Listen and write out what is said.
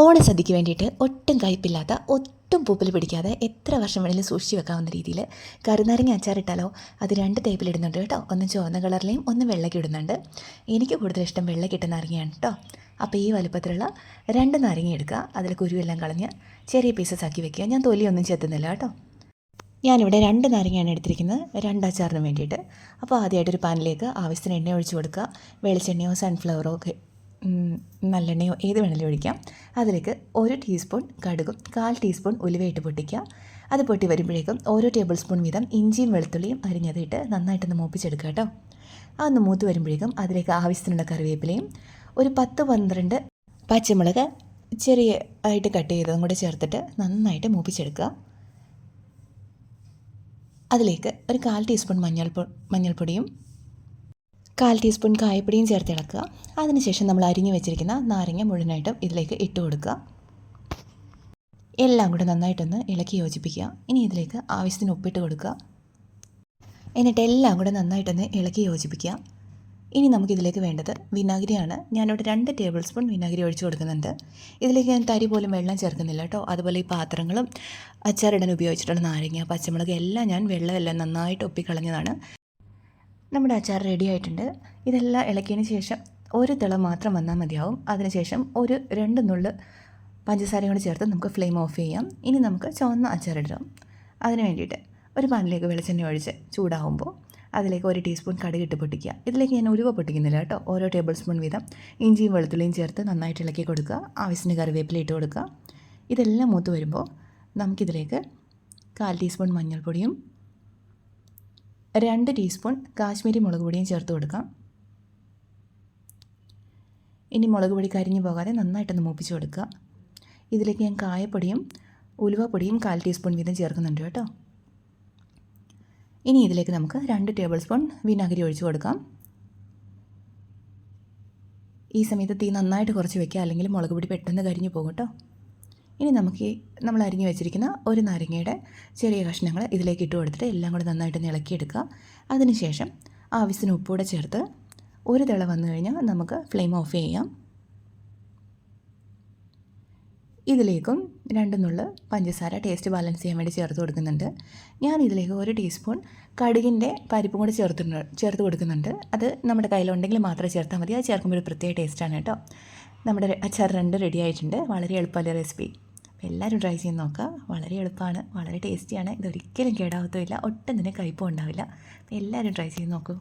ഓണസദ്യക്ക് വേണ്ടിയിട്ട് ഒട്ടും കയ്പില്ലാത്ത ഒട്ടും പൂപ്പിൽ പിടിക്കാതെ എത്ര വർഷം വേണമെങ്കിലും സൂക്ഷിച്ച് വെക്കാവുന്ന രീതിയിൽ കരുനാരങ്ങ അച്ചാറിട്ടാലോ. അത് 2 ടൈപ്പിലിടുന്നുണ്ട് കേട്ടോ. ഒന്ന് ചുവന്ന കളറിലെയും ഒന്ന് വെള്ളയ്ക്ക് ഇടുന്നുണ്ട്. എനിക്ക് കൂടുതൽ ഇഷ്ടം വെള്ളയ്ക്കിട്ട നാരങ്ങയാണ് കേട്ടോ. അപ്പോൾ ഈ വലുപ്പത്തിലുള്ള 2 നാരങ്ങ എടുക്കുക. അതിൽ കുരുവെല്ലാം കളഞ്ഞ് ചെറിയ പീസസ് ആക്കി വെക്കുക. ഞാൻ തൊലിയൊന്നും ചെത്തുന്നില്ല കേട്ടോ. ഞാനിവിടെ 2 നാരങ്ങയാണ് എടുത്തിരിക്കുന്നത് 2 അച്ചാറിന് വേണ്ടിയിട്ട്. അപ്പോൾ ആദ്യമായിട്ടൊരു പാനിലേക്ക് ആവശ്യത്തിന് എണ്ണ ഒഴിച്ച് കൊടുക്കുക. വെളിച്ചെണ്ണയോ സൺഫ്ലവറോ ഒക്കെ നല്ലെണ്ണയോ ഏത് വേണമെങ്കിലും ഒഴിക്കാം. അതിലേക്ക് 1 ടീസ്പൂൺ കടുകും 1/4 ടീസ്പൂൺ ഉലുവയിട്ട് പൊട്ടിക്കുക. അത് പൊട്ടി വരുമ്പോഴേക്കും ഓരോ ടേബിൾ സ്പൂൺ വീതം ഇഞ്ചിയും വെളുത്തുള്ളിയും അരിഞ്ഞതിട്ട് നന്നായിട്ടൊന്ന് മൂപ്പിച്ചെടുക്കുക കേട്ടോ. അതൊന്ന് മൂത്ത് വരുമ്പോഴേക്കും അതിലേക്ക് ആവശ്യത്തിനുള്ള കറിവേപ്പിലയും ഒരു 10-12 പച്ചമുളക് ചെറിയ ആയിട്ട് കട്ട് ചെയ്തതും കൂടെ ചേർത്തിട്ട് നന്നായിട്ട് മൂപ്പിച്ചെടുക്കുക. അതിലേക്ക് ഒരു 1/4 ടീസ്പൂൺ മഞ്ഞൾപ്പൊടിയും 1/4 ടീസ്പൂൺ കായപ്പൊടിയും ചേർത്ത് ഇളക്കുക. അതിനുശേഷം നമ്മൾ അരിഞ്ഞു വെച്ചിരിക്കുന്ന നാരങ്ങ മുഴുവനായിട്ടും ഇതിലേക്ക് ഇട്ട് കൊടുക്കുക. എല്ലാം കൂടെ നന്നായിട്ടൊന്ന് ഇളക്കി യോജിപ്പിക്കുക. ഇനി ഇതിലേക്ക് ആവശ്യത്തിന് ഉപ്പിട്ട് കൊടുക്കുക. എന്നിട്ട് എല്ലാം കൂടെ നന്നായിട്ടൊന്ന് ഇളക്കി യോജിപ്പിക്കുക. ഇനി നമുക്കിതിലേക്ക് വേണ്ടത് വിനാഗിരിയാണ്. ഞാനിവിടെ 2 ടേബിൾ സ്പൂൺ വിനാഗിരി ഒഴിച്ച് കൊടുക്കുന്നുണ്ട്. ഇതിലേക്ക് ഞാൻ തരി പോലും വെള്ളം ചേർക്കുന്നില്ല കേട്ടോ. അതുപോലെ ഈ പാത്രങ്ങളും അച്ചാറിടാൻ ഉപയോഗിച്ചിട്ടുള്ള നാരങ്ങ പച്ചമുളക് എല്ലാം ഞാൻ വെള്ളമെല്ലാം നന്നായിട്ട് ഒപ്പിക്കളഞ്ഞതാണ്. നമ്മുടെ അച്ചാർ റെഡി ആയിട്ടുണ്ട്. ഇതെല്ലാം ഇളക്കിയതിന് ശേഷം ഒരു തിള മാത്രം വന്നാൽ മതിയാവും. അതിനുശേഷം ഒരു 2 നുള്ള് പഞ്ചസാരയും കൂടി ചേർത്ത് നമുക്ക് ഫ്ലെയിം ഓഫ് ചെയ്യാം. ഇനി നമുക്ക് ചുവന്ന അച്ചാർ ഇടാം. അതിന് വേണ്ടിയിട്ട് ഒരു പാനിലേക്ക് വെളിച്ചെണ്ണ ഒഴിച്ച് ചൂടാകുമ്പോൾ അതിലേക്ക് 1 ടീസ്പൂൺ കടുക് ഇട്ട് പൊട്ടിക്കുക. ഇതിലേക്ക് ഞാൻ ഉലുവ പൊട്ടിക്കുന്നില്ല കേട്ടോ. ഓരോ ടേബിൾ സ്പൂൺ വീതം ഇഞ്ചിയും വെളുത്തുള്ളിയും ചേർത്ത് നന്നായിട്ട് ഇളക്കി കൊടുക്കുക. ആവശ്യത്തിന് കറിവേപ്പില ഇട്ട് കൊടുക്കുക. ഇതെല്ലാം മൂത്ത് വരുമ്പോൾ നമുക്കിതിലേക്ക് 1/4 ടീസ്പൂൺ മഞ്ഞൾപ്പൊടിയും 2 ടീസ്പൂൺ കാശ്മീരി മുളക് പൊടിയും ചേർത്ത് കൊടുക്കാം. ഇനി മുളക് പൊടി കരിഞ്ഞു പോകാതെ നന്നായിട്ടൊന്ന് മൂപ്പിച്ച് കൊടുക്കുക. ഇതിലേക്ക് ഞാൻ കായപ്പൊടിയും ഉലുവപ്പൊടിയും 1/4 ടീസ്പൂൺ വീതം ചേർക്കുന്നുണ്ട് കേട്ടോ. ഇനി ഇതിലേക്ക് നമുക്ക് 2 ടേബിൾ സ്പൂൺ വിനാഗിരി ഒഴിച്ച് കൊടുക്കാം. ഈ സമയത്ത് തീ നന്നായിട്ട് കുറച്ച് വയ്ക്കുക, അല്ലെങ്കിൽ മുളക് പൊടി പെട്ടെന്ന് കരിഞ്ഞു പോകും കേട്ടോ. ഇനി നമുക്ക് നമ്മൾ അരിഞ്ഞു വെച്ചിരിക്കുന്ന ഒരു നാരങ്ങയുടെ ചെറിയ കഷ്ണങ്ങൾ ഇതിലേക്ക് ഇട്ട് കൊടുത്തിട്ട് എല്ലാം കൂടെ നന്നായിട്ട് ഇളക്കിയെടുക്കുക. അതിനുശേഷം ആവശ്യത്തിന് ഉപ്പൂടെ ചേർത്ത് ഒരു തിള വന്നു കഴിഞ്ഞാൽ നമുക്ക് ഫ്ലെയിം ഓഫ് ചെയ്യാം. ഇതിലേക്കും 2 നുള്ള് പഞ്ചസാര ടേസ്റ്റ് ബാലൻസ് ചെയ്യാൻ വേണ്ടി ചേർത്ത് കൊടുക്കുന്നുണ്ട്. ഞാൻ ഇതിലേക്ക് 1 ടീസ്പൂൺ കടുകിൻ്റെ പരിപ്പും കൂടി ചേർത്ത് കൊടുക്കുന്നുണ്ട്. അത് നമ്മുടെ കയ്യിലുണ്ടെങ്കിൽ മാത്രമേ ചേർത്താൽ മതി. അത് ചേർക്കുമ്പോൾ ഒരു പ്രത്യേക ടേസ്റ്റാണ് കേട്ടോ. നമ്മുടെ അച്ചാർ 2 റെഡി ആയിട്ടുണ്ട്. വളരെ എളുപ്പമല്ല റെസിപ്പി. അപ്പോൾ എല്ലാവരും ട്രൈ ചെയ്ത് നോക്കുക. വളരെ എളുപ്പമാണ്, വളരെ ടേസ്റ്റിയാണ്. ഇതൊരിക്കലും കേടാവത്തുമില്ല, ഒട്ടും തന്നെ കയ്പും ഉണ്ടാവില്ല. അപ്പോൾ എല്ലാവരും ട്രൈ ചെയ്ത് നോക്കൂ.